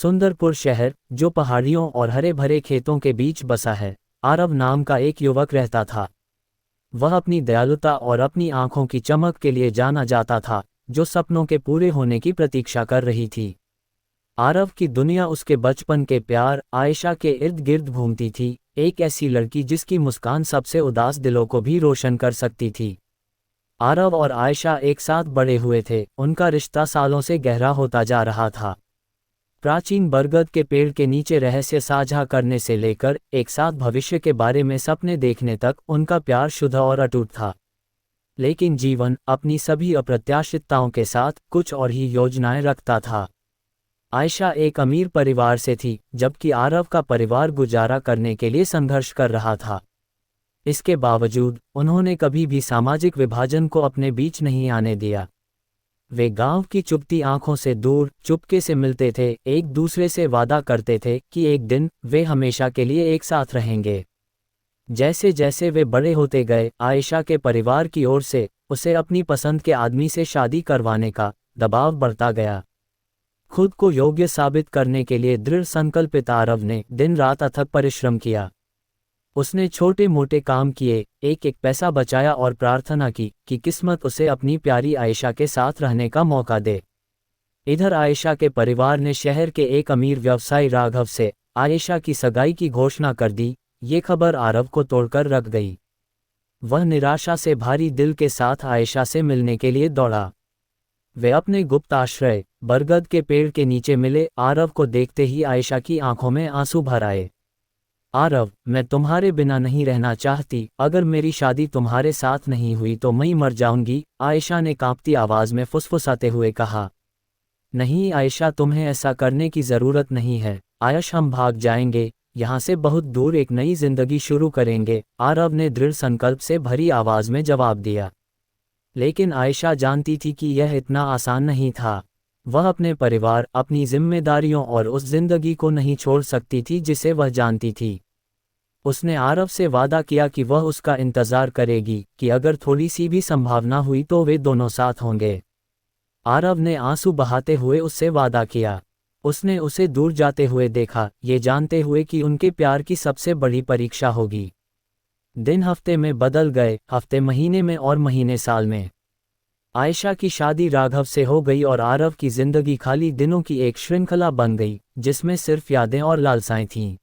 सुंदरपुर शहर, जो पहाड़ियों और हरे भरे खेतों के बीच बसा है, आरव नाम का एक युवक रहता था। वह अपनी दयालुता और अपनी आंखों की चमक के लिए जाना जाता था, जो सपनों के पूरे होने की प्रतीक्षा कर रही थी। आरव की दुनिया उसके बचपन के प्यार आयशा के इर्द गिर्द घूमती थी, एक ऐसी लड़की जिसकी मुस्कान सबसे उदास दिलों को भी रोशन कर सकती थी। आरव और आयशा एक साथ बड़े हुए थे, उनका रिश्ता सालों से गहरा होता जा रहा था। प्राचीन बरगद के पेड़ के नीचे रहस्य साझा करने से लेकर एक साथ भविष्य के बारे में सपने देखने तक उनका प्यार शुद्ध और अटूट था। लेकिन जीवन अपनी सभी अप्रत्याशितताओं के साथ कुछ और ही योजनाएं रखता था। आयशा एक अमीर परिवार से थी, जबकि आरव का परिवार गुजारा करने के लिए संघर्ष कर रहा था। इसके बावजूद उन्होंने कभी भी सामाजिक विभाजन को अपने बीच नहीं आने दिया। वे गांव की चुभती आंखों से दूर चुपके से मिलते थे, एक दूसरे से वादा करते थे कि एक दिन वे हमेशा के लिए एक साथ रहेंगे। जैसे जैसे वे बड़े होते गए, आयशा के परिवार की ओर से उसे अपनी पसंद के आदमी से शादी करवाने का दबाव बढ़ता गया। खुद को योग्य साबित करने के लिए दृढ़ संकल्पित आरव ने दिन रात अथक परिश्रम किया। उसने छोटे मोटे काम किए, एक एक पैसा बचाया और प्रार्थना की कि किस्मत उसे अपनी प्यारी आयशा के साथ रहने का मौका दे। इधर आयशा के परिवार ने शहर के एक अमीर व्यवसायी राघव से आयशा की सगाई की घोषणा कर दी। ये खबर आरव को तोड़कर रख गई। वह निराशा से भारी दिल के साथ आयशा से मिलने के लिए दौड़ा। वे अपने गुप्त आश्रय बरगद के पेड़ के नीचे मिले। आरव को देखते ही आयशा की आंखों में आंसू भर आए। आरव, मैं तुम्हारे बिना नहीं रहना चाहती, अगर मेरी शादी तुम्हारे साथ नहीं हुई तो मैं मर जाऊंगी, आयशा ने कांपती आवाज में फुसफुसाते हुए कहा। नहीं आयशा, तुम्हें ऐसा करने की जरूरत नहीं है। आयश, हम भाग जाएंगे, यहाँ से बहुत दूर एक नई जिंदगी शुरू करेंगे, आरव ने दृढ़ संकल्प से भरी आवाज में जवाब दिया। लेकिन आयशा जानती थी कि यह इतना आसान नहीं था। वह अपने परिवार, अपनी जिम्मेदारियों और उस जिंदगी को नहीं छोड़ सकती थी जिसे वह जानती थी। उसने आरव से वादा किया कि वह उसका इंतजार करेगी, कि अगर थोड़ी सी भी संभावना हुई तो वे दोनों साथ होंगे। आरव ने आंसू बहाते हुए उससे वादा किया। उसने उसे दूर जाते हुए देखा, ये जानते हुए कि उनके प्यार की सबसे बड़ी परीक्षा होगी। दिन हफ्ते में बदल गए, हफ्ते महीने में और महीने साल में। आयशा की शादी राघव से हो गई और आरव की जिंदगी खाली दिनों की एक श्रृंखला बन गई, जिसमें सिर्फ यादें और लालसाएं थीं।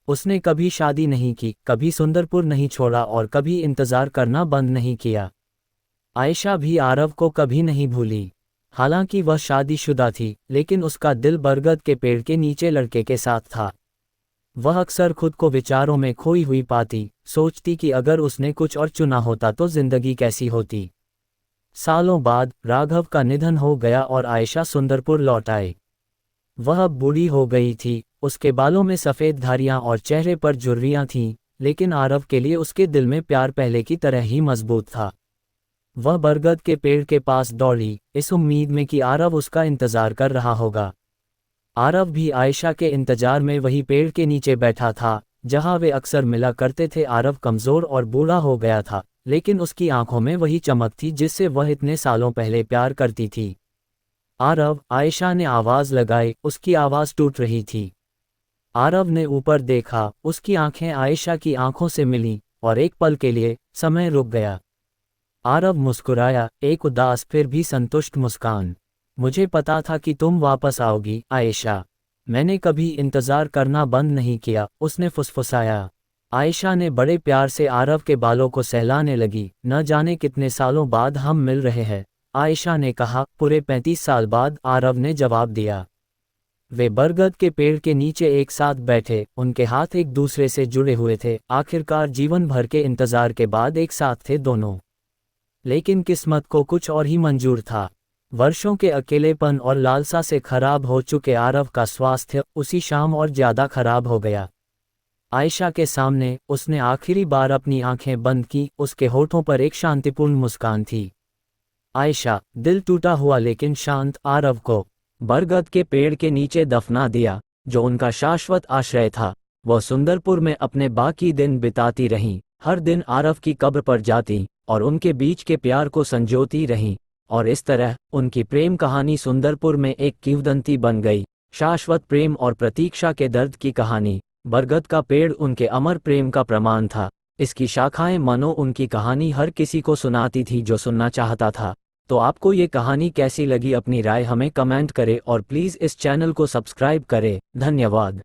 उसने कभी शादी नहीं की, कभी सुंदरपुर नहीं छोड़ा और कभी इंतजार करना बंद नहीं किया। आयशा भी आरव को कभी नहीं भूली। हालांकि वह शादीशुदा थी, लेकिन उसका दिल बरगद के पेड़ के नीचे लड़के के साथ था। वह अक्सर खुद को विचारों में खोई हुई पाती, सोचती कि अगर उसने कुछ और चुना होता तो जिंदगी कैसी होती। सालों बाद राघव का निधन हो गया और आयशा सुंदरपुर लौट आई। वह अब बूढ़ी हो गई थी, उसके बालों में सफ़ेद धारियां और चेहरे पर झुर्रियां थीं, लेकिन आरव के लिए उसके दिल में प्यार पहले की तरह ही मजबूत था। वह बरगद के पेड़ के पास दौड़ी, इस उम्मीद में कि आरव उसका इंतजार कर रहा होगा। आरव भी आयशा के इंतजार में वही पेड़ के नीचे बैठा था, जहां वे अक्सर मिला करते थे। आरव कमज़ोर और बूढ़ा हो गया था, लेकिन उसकी आंखों में वही चमक थी जिससे वह इतने सालों पहले प्यार करती थी। आरव, आयशा ने आवाज़ लगाई, उसकी आवाज़ टूट रही थी। आरव ने ऊपर देखा, उसकी आंखें आयशा की आंखों से मिलीं, और एक पल के लिए समय रुक गया। आरव मुस्कुराया, एक उदास फिर भी संतुष्ट मुस्कान। मुझे पता था कि तुम वापस आओगी आयशा, मैंने कभी इंतजार करना बंद नहीं किया, उसने फुसफुसाया। आयशा ने बड़े प्यार से आरव के बालों को सहलाने लगी। न जाने कितने सालों बाद हम मिल रहे हैं, आयशा ने कहा। पूरे 35 साल बाद, आरव ने जवाब दिया। वे बरगद के पेड़ के नीचे एक साथ बैठे, उनके हाथ एक दूसरे से जुड़े हुए थे। आखिरकार जीवन भर के इंतजार के बाद एक साथ थे दोनों। लेकिन किस्मत को कुछ और ही मंजूर था। वर्षों के अकेलेपन और लालसा से खराब हो चुके आरव का स्वास्थ्य उसी शाम और ज्यादा खराब हो गया। आयशा के सामने उसने आखिरी बार अपनी आंखें बंद की, उसके होठों पर एक शांतिपूर्ण मुस्कान थी। आयशा, दिल टूटा हुआ लेकिन शांत, आरव को बरगद के पेड़ के नीचे दफना दिया, जो उनका शाश्वत आश्रय था। वह सुंदरपुर में अपने बाकी दिन बिताती रहीं, हर दिन आरव की कब्र पर जाती और उनके बीच के प्यार को संजोती रहीं, और इस तरह उनकी प्रेम कहानी सुंदरपुर में एक किंवदंती बन गई। शाश्वत प्रेम और प्रतीक्षा के दर्द की कहानी। बरगद का पेड़ उनके अमर प्रेम का प्रमाण था। इसकी शाखाएं मानो उनकी कहानी हर किसी को सुनाती थी जो सुनना चाहता था। तो आपको ये कहानी कैसी लगी, अपनी राय हमें कमेंट करें और प्लीज़ इस चैनल को सब्सक्राइब करें। धन्यवाद।